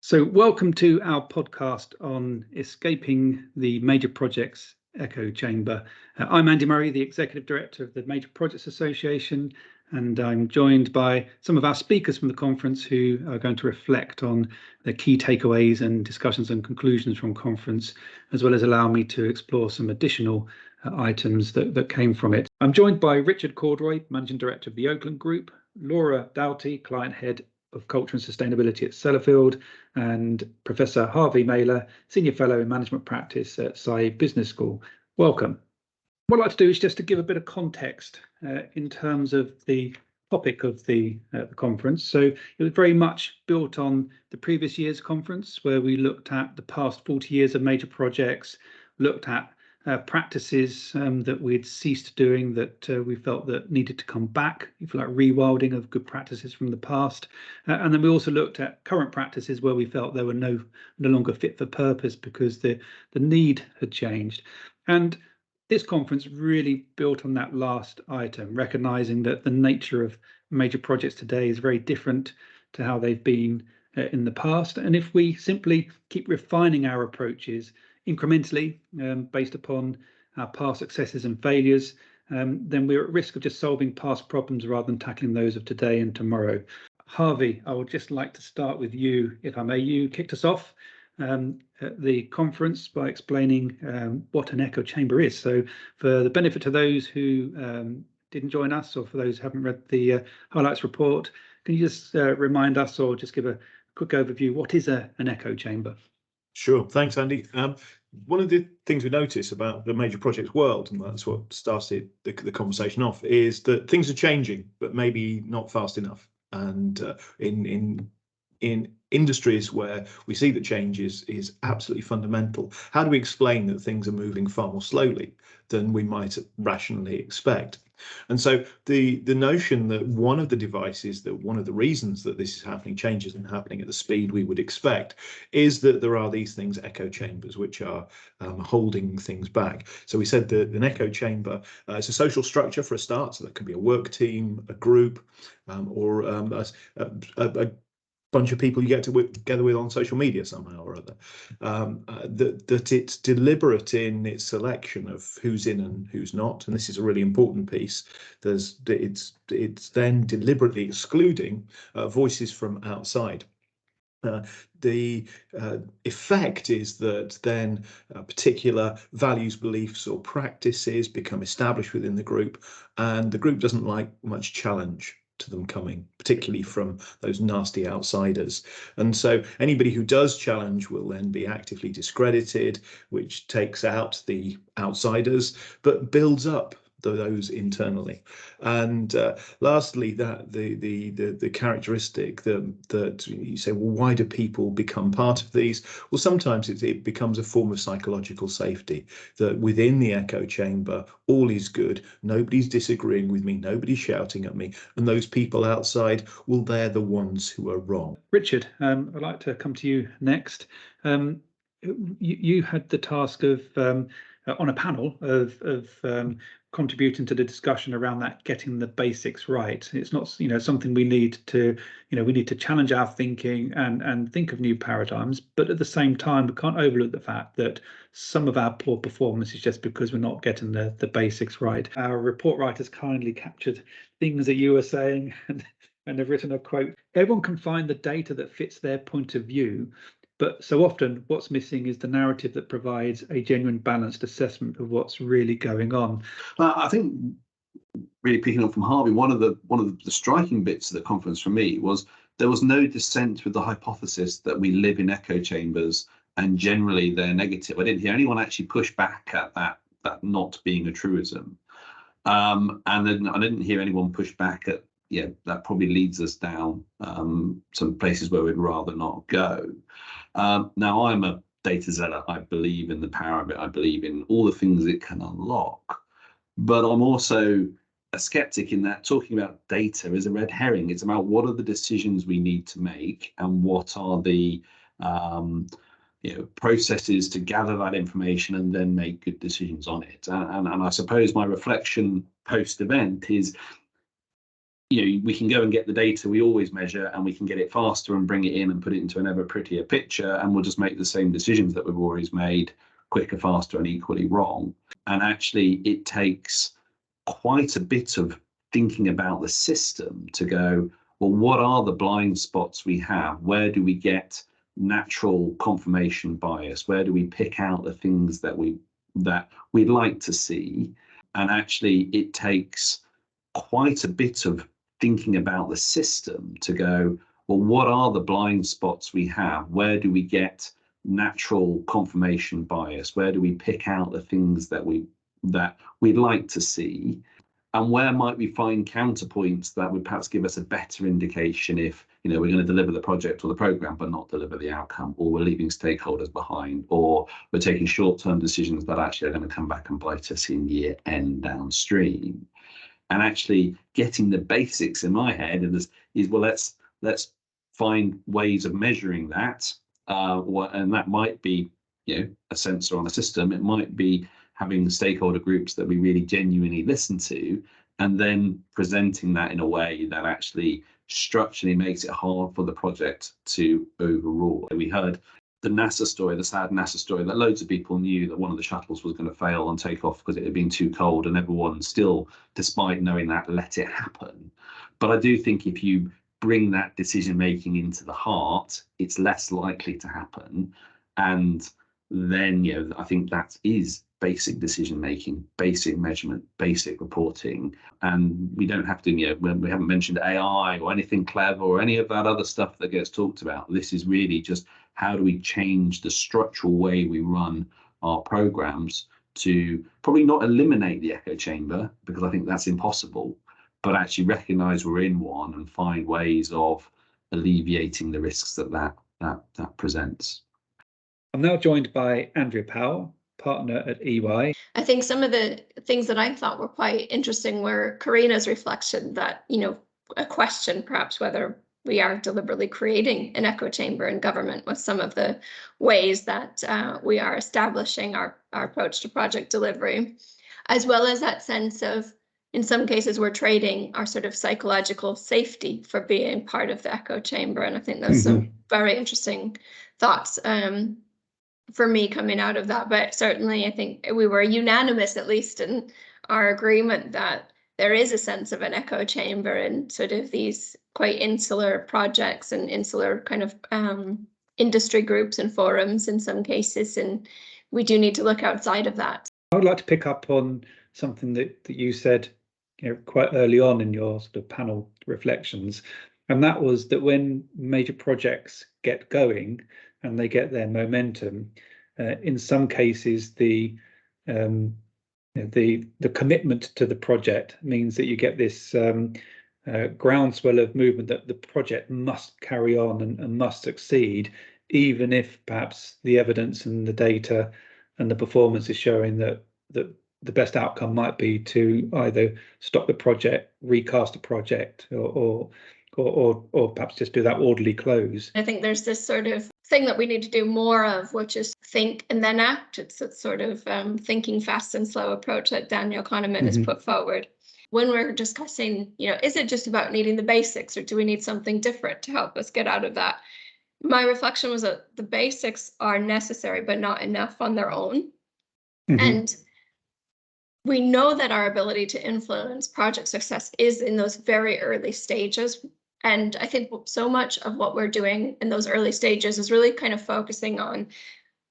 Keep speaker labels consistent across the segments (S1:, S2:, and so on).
S1: So welcome to our podcast on escaping the major projects echo chamber. I'm Andy Murray, the Executive Director of the Major Projects Association, and I'm joined by some of our speakers from the conference who are going to reflect on the key takeaways and discussions and conclusions from conference, as well as allow me to explore some additional items that came from it. I'm joined by Richard Corduroy, Managing Director of the Oakland Group, Laura Doughty, Client Head of Culture and Sustainability at Sellafield, and Professor Harvey Mailer, Senior Fellow in Management Practice at Saïd Business School. Welcome. What I'd like to do is just to give a bit of context in terms of the topic of the conference. So it was very much built on the previous year's conference, where we looked at the past 40 years of major projects, looked at practices that we'd ceased doing that we felt that needed to come back, if you like, rewilding of good practices from the past. And then we also looked at current practices where we felt they were no longer fit for purpose because the need had changed. And this conference really built on that last item, recognizing that the nature of major projects today is very different to how they've been in the past. And if we simply keep refining our approaches incrementally based upon our past successes and failures, then we're at risk of just solving past problems rather than tackling those of today and tomorrow. Harvey, I would just like to start with you, if I may. You kicked us off at the conference by explaining what an echo chamber is. So for the benefit of those who didn't join us, or for those who haven't read the highlights report, can you just remind us or just give a quick overview, what is an echo chamber?
S2: Sure, thanks, Andy. One of the things we notice about the major projects world, and that's what started the conversation off, is that things are changing, but maybe not fast enough. And in industries where we see that change is absolutely fundamental, how do we explain that things are moving far more slowly than we might rationally expect? And so the notion that one of the devices, that one of the reasons that this is happening, changes and happening at the speed we would expect, is that there are these things, echo chambers, which are holding things back. So we said that an echo chamber is a social structure for a start, so that can be a work team, a group, or a bunch of people you get to work together with on social media somehow or other. That it's deliberate in its selection of who's in and who's not, and this is a really important piece. It's then deliberately excluding voices from outside. The effect is that then particular values, beliefs or practices become established within the group, and the group doesn't like much challenge to them coming, particularly from those nasty outsiders. And so anybody who does challenge will then be actively discredited, which takes out the outsiders, but builds up those internally. And lastly, that the characteristic that you say, well, why do people become part of these? Well, sometimes it becomes a form of psychological safety, that within the echo chamber all is good, nobody's disagreeing with me, nobody's shouting at me, and those people outside, well, they're the ones who are wrong.
S1: Richard, I'd like to come to you next. You had the task of on a panel of contributing to the discussion around that, getting the basics right. It's not, something we need to, we need to challenge our thinking and think of new paradigms. But at the same time, we can't overlook the fact that some of our poor performance is just because we're not getting the basics right. Our report writers kindly captured things that you were saying and have written a quote. Everyone can find the data that fits their point of view, but so often what's missing is the narrative that provides a genuine balanced assessment of what's really going on.
S3: I think, really picking up from Harvey, one of the striking bits of the conference for me was there was no dissent with the hypothesis that we live in echo chambers and generally they're negative. I didn't hear anyone actually push back at that not being a truism. And then I didn't hear anyone push back at, that probably leads us down some places where we'd rather not go. Now, I'm a data zealot. I believe in the power of it. I believe in all the things it can unlock. But I'm also a skeptic in that talking about data is a red herring. It's about what are the decisions we need to make and what are the processes to gather that information and then make good decisions on it. And I suppose my reflection post-event is we can go and get the data we always measure, and we can get it faster and bring it in and put it into an ever prettier picture, and we'll just make the same decisions that we've always made, quicker, faster, and equally wrong. And actually, it takes quite a bit of thinking about the system to go, well, what are the blind spots we have? Where do we get natural confirmation bias? Where do we pick out the things that we'd like to see? And actually, it takes quite a bit of thinking about the system to go, well, what are the blind spots we have? Where do we get natural confirmation bias? Where do we pick out the things that we'd like to see? And where might we find counterpoints that would perhaps give us a better indication if we're going to deliver the project or the program but not deliver the outcome, or we're leaving stakeholders behind, or we're taking short-term decisions that actually are going to come back and bite us in year end downstream. And actually getting the basics in my head is well, let's find ways of measuring that, and that might be a sensor on a system. It might be having stakeholder groups that we really genuinely listen to, and then presenting that in a way that actually structurally makes it hard for the project to overrule. We heard the NASA story, the sad NASA story, that loads of people knew that one of the shuttles was going to fail on takeoff because it had been too cold, and everyone still, despite knowing that, let it happen. But I do think if you bring that decision making into the heart, it's less likely to happen. And then I think that is basic decision making, basic measurement, basic reporting. And we don't have to, we haven't mentioned AI or anything clever or any of that other stuff that gets talked about. This is really just how do we change the structural way we run our programs to probably not eliminate the echo chamber, because I think that's impossible, but actually recognize we're in one and find ways of alleviating the risks that presents.
S1: I'm now joined by Andrea Powell, partner at EY.
S4: I think some of the things that I thought were quite interesting were Karina's reflection that, a question perhaps whether we are deliberately creating an echo chamber in government with some of the ways that we are establishing our approach to project delivery, as well as that sense of, in some cases, we're trading our sort of psychological safety for being part of the echo chamber. And I think those some very interesting thoughts for me coming out of that. But certainly I think we were unanimous, at least in our agreement, that there is a sense of an echo chamber in sort of these quite insular projects and insular kind of industry groups and forums in some cases. And we do need to look outside of that.
S1: I would like to pick up on something that you said quite early on in your sort of panel reflections. And that was that when major projects get going and they get their momentum, in some cases the commitment to the project means that you get this groundswell of movement that the project must carry on and must succeed, even if perhaps the evidence and the data and the performance is showing that the best outcome might be to either stop the project, recast the project, or perhaps just do that orderly close.
S4: I think there's this sort of thing that we need to do more of, which is think and then act. It's a sort of thinking fast and slow approach that Daniel Kahneman has put forward. When we're discussing, is it just about needing the basics, or do we need something different to help us get out of that? My reflection was that the basics are necessary, but not enough on their own. And we know that our ability to influence project success is in those very early stages. And I think so much of what we're doing in those early stages is really kind of focusing on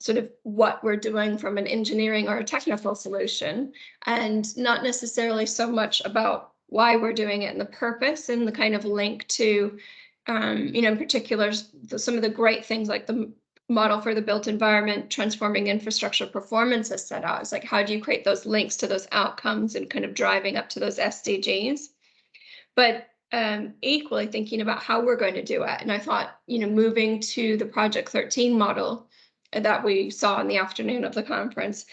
S4: sort of what we're doing from an engineering or a technical solution, and not necessarily so much about why we're doing it and the purpose and the kind of link to, in particular, some of the great things like the model for the built environment, transforming infrastructure performance has set out. It's like, how do you create those links to those outcomes and kind of driving up to those SDGs? But equally thinking about how we're going to do it. And I thought, moving to the Project 13 model that we saw in the afternoon of the conference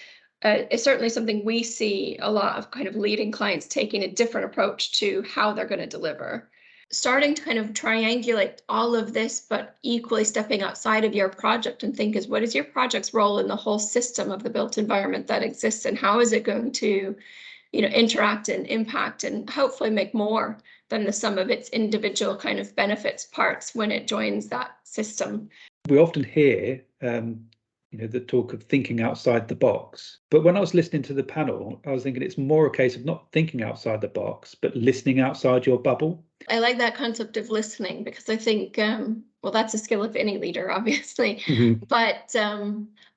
S4: is certainly something we see a lot of kind of leading clients taking a different approach to how they're going to deliver. Starting to kind of triangulate all of this, but equally stepping outside of your project and think what is your project's role in the whole system of the built environment that exists, and how is it going to, interact and impact and hopefully make more than the sum of its individual kind of benefits parts when it joins that system.
S1: We often hear the talk of thinking outside the box. But when I was listening to the panel, I was thinking it's more a case of not thinking outside the box, but listening outside your bubble.
S4: I like that concept of listening, because I think, well, that's a skill of any leader, obviously.
S1: Mm-hmm.
S4: But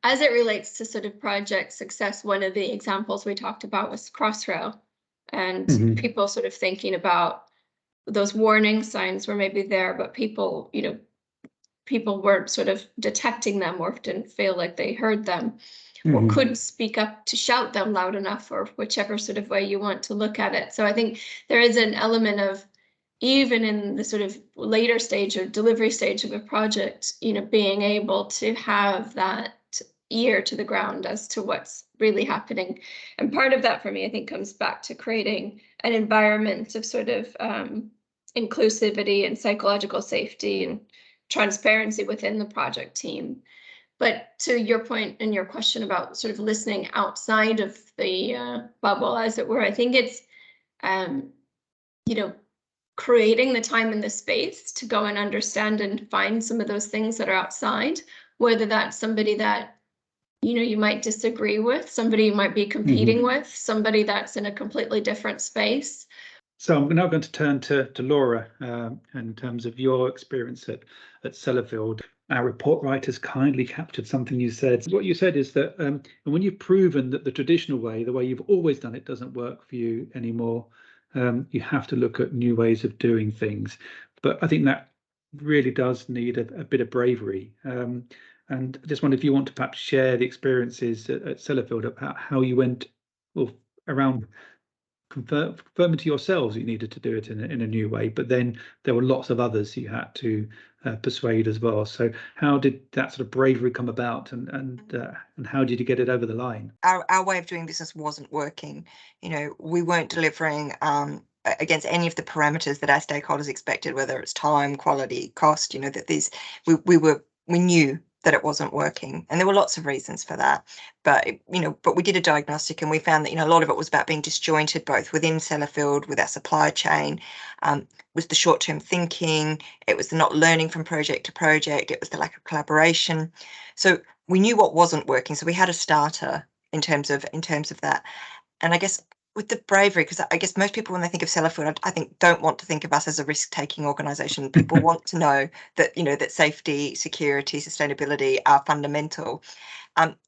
S4: as it relates to sort of project success, one of the examples we talked about was Crossrail, and
S1: Mm-hmm.
S4: people sort of thinking about those warning signs were maybe there, but people weren't sort of detecting them, or didn't feel like they heard them, or
S1: Mm-hmm.
S4: couldn't speak up to shout them loud enough, or whichever sort of way you want to look at it. So I think there is an element of, even in the sort of later stage or delivery stage of a project, being able to have that ear to the ground as to what's really happening. And part of that for me, I think, comes back to creating an environment of sort of inclusivity and psychological safety and transparency within the project team. But to your point and your question about sort of listening outside of the bubble, as it were, I think it's, creating the time and the space to go and understand and find some of those things that are outside, whether that's somebody that, you might disagree with, somebody you might be competing
S1: Mm-hmm.
S4: with, somebody that's in a completely different space.
S1: So I'm now going to turn to Laura in terms of your experience at Sellafield. Our report writers kindly captured something you said. What you said is that when you've proven that the traditional way, the way you've always done it, doesn't work for you anymore, you have to look at new ways of doing things. But I think that really does need a bit of bravery. And I just wonder if you want to perhaps share the experiences at Sellafield about how you went around confirming to yourselves you needed to do it in a new way, but then there were lots of others you had to persuade as well. So how did that sort of bravery come about, and how did you get it over the line?
S5: Our way of doing business wasn't working. We weren't delivering against any of the parameters that our stakeholders expected, whether it's time, quality, cost. That these we knew that it wasn't working, and there were lots of reasons for that. But we did a diagnostic, and we found that a lot of it was about being disjointed, both within Sellafield, with our supply chain. Was the short-term thinking. It was the not learning from project to project. It was the lack of collaboration. So we knew what wasn't working. So we had a starter in terms of that. And I guess with the bravery, because I guess most people, when they think of Sellafield, I think don't want to think of us as a risk-taking organisation. People want to know that that safety, security, sustainability are fundamental.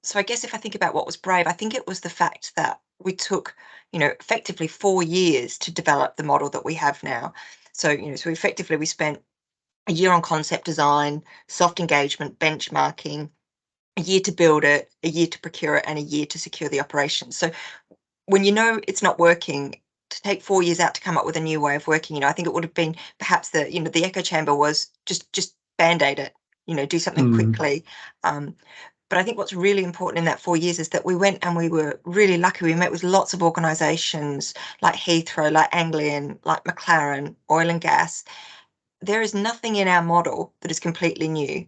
S5: So I guess if I think about what was brave, I think it was the fact that we took effectively 4 years to develop the model that we have now. So so effectively we spent a year on concept design, soft engagement, benchmarking, a year to build it, a year to procure it, and a year to secure the operations. So when it's not working, to take 4 years out to come up with a new way of working, I think it would have been perhaps the echo chamber was just band-aid it, do something quickly. But I think what's really important in that 4 years is that we went and we were really lucky. We met with lots of organisations like Heathrow, like Anglian, like McLaren, oil and gas. There is nothing in our model that is completely new.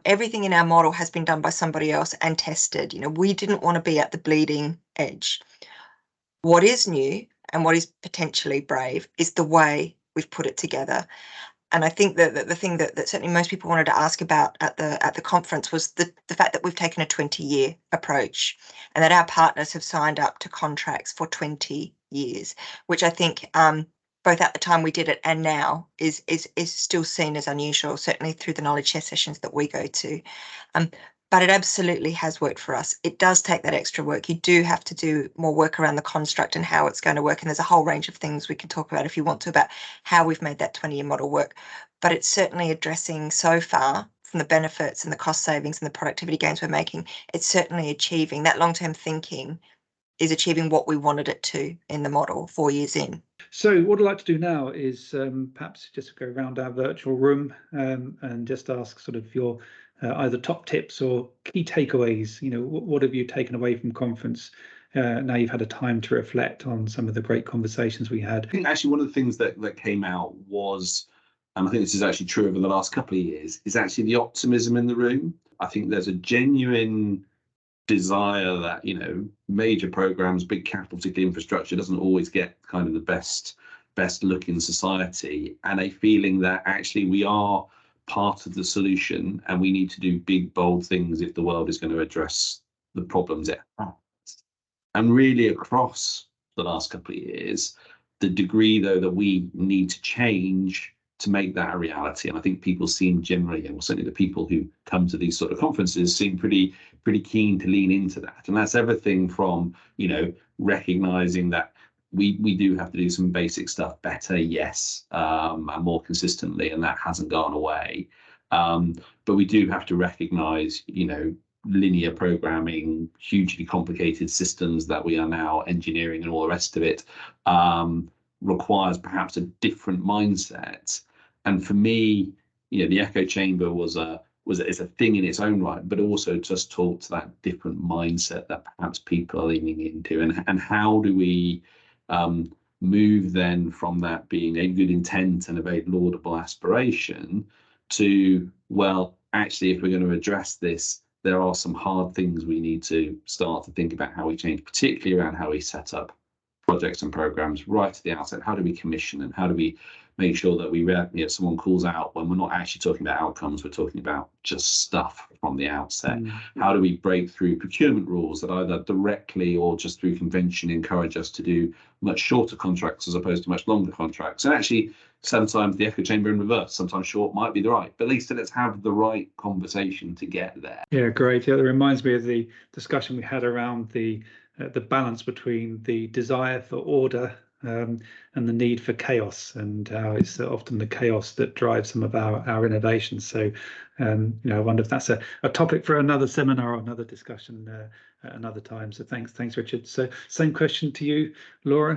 S5: Everything in our model has been done by somebody else and tested. We didn't want to be at the bleeding edge. What is new and what is potentially brave is the way we've put it together. And I think that the thing that certainly most people wanted to ask about at the conference was the fact that we've taken a 20-year approach, and that our partners have signed up to contracts for 20 years, which I think both at the time we did it and now is still seen as unusual, certainly through the knowledge share sessions that we go to. But it absolutely has worked for us. It does take that extra work. You do have to do more work around the construct and how it's going to work. And there's a whole range of things we can talk about if you want to, about how we've made that 20-year model work. But it's certainly addressing so far, from the benefits and the cost savings and the productivity gains we're making, it's certainly achieving that long-term thinking, is achieving what we wanted it to in the model 4 years in.
S1: So what I'd like to do now is perhaps just go around our virtual room and just ask sort of your either top tips or key takeaways. What have you taken away from conference? Now you've had a time to reflect on some of the great conversations we had.
S3: I think actually one of the things that came out was, and I think this is actually true over the last couple of years, is actually the optimism in the room. I think there's a genuine desire that major programs, big capital, particularly infrastructure, doesn't always get kind of the best best look in society, and a feeling that actually we are part of the solution and we need to do big, bold things if the world is going to address the problems it has. And really across the last couple of years, the degree though that we need to change to make that a reality. And I think people seem generally, and certainly the people who come to these sort of conferences seem pretty keen to lean into that. And that's everything from, you know, recognizing that we do have to do some basic stuff better, yes, and more consistently, and that hasn't gone away. But we do have to recognize, you know, linear programming, hugely complicated systems that we are now engineering and all the rest of it requires perhaps a different mindset. And for me, you know, the echo chamber is a thing in its own right, but also just talk to that different mindset that perhaps people are leaning into, and how do we move then from that being a good intent and a very laudable aspiration to, well, actually, if we're going to address this, there are some hard things we need to start to think about how we change, particularly around how we set up projects and programs right at the outset. How do we commission, and how do we make sure that we, you know, someone calls out when we're not actually talking about outcomes, we're talking about just stuff from the outset. How do we break through procurement rules that either directly or just through convention encourage us to do much shorter contracts as opposed to much longer contracts? And actually, sometimes the echo chamber in reverse, sometimes short might be the right, but at least let's have the right conversation to get there.
S1: Yeah, great. Yeah, that reminds me of the discussion we had around the balance between the desire for order and the need for chaos, and how it's often the chaos that drives some of our innovations. So, you know, I wonder if that's a topic for another seminar or another discussion at another time. So thanks, Richard. So same question to you, Laura.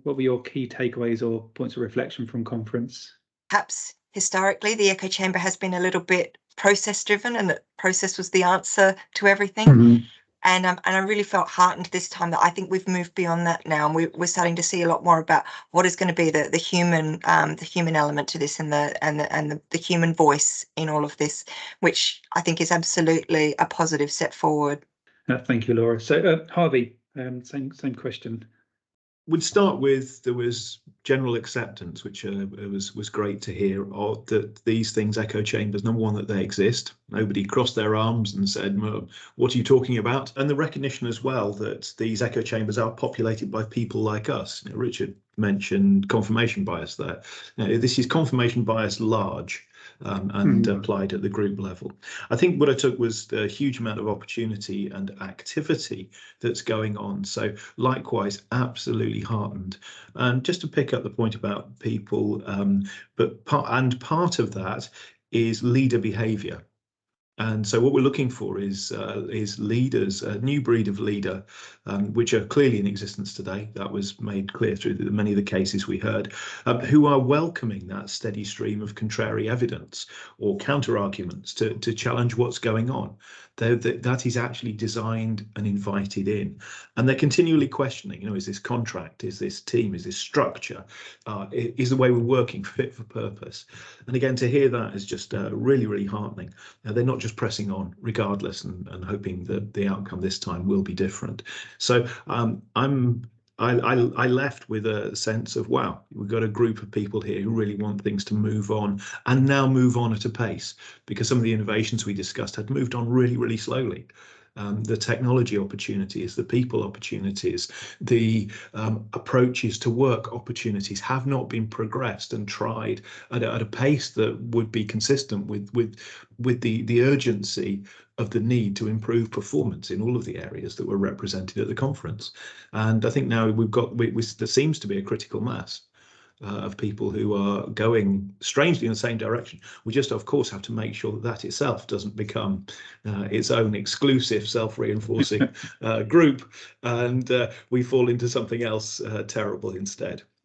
S1: What were your key takeaways or points of reflection from conference?
S5: Perhaps historically, the echo chamber has been a little bit process driven, and that process was the answer to everything. And I really felt heartened this time that I think we've moved beyond that now, and we're starting to see a lot more about what is going to be the human element to this, and the human voice in all of this, which I think is absolutely a positive step forward.
S1: Thank you, Laura. So Harvey, same question.
S2: We'd start with, there was general acceptance, which was great to hear, of that these things, echo chambers, number one, that they exist. Nobody crossed their arms and said, what are you talking about? And the recognition as well that these echo chambers are populated by people like us. You know, Richard mentioned confirmation bias there. You know, this is confirmation bias large. And applied at the group level. I think what I took was the huge amount of opportunity and activity that's going on. So likewise, absolutely heartened. And just to pick up the point about people, but part of that is leader behaviour. And so what we're looking for is leaders, a new breed of leader, which are clearly in existence today. That was made clear through many of the cases we heard, who are welcoming that steady stream of contrary evidence or counter arguments to challenge what's going on. That is actually designed and invited in, and they're continually questioning, you know, is this contract, is this team, is this structure, is the way we're working fit for purpose? And again, to hear that is just really, really heartening. They're not just pressing on regardless and hoping that the outcome this time will be different. So I left with a sense of, wow, we've got a group of people here who really want things to move on, and now move on at a pace, because some of the innovations we discussed had moved on really, really slowly. The technology opportunities, the people opportunities, the approaches to work opportunities have not been progressed and tried at a pace that would be consistent with the urgency of the need to improve performance in all of the areas that were represented at the conference. And I think now there seems to be a critical mass of people who are going strangely in the same direction. We just, of course, have to make sure that itself doesn't become its own exclusive, self-reinforcing group, and we fall into something else terrible instead.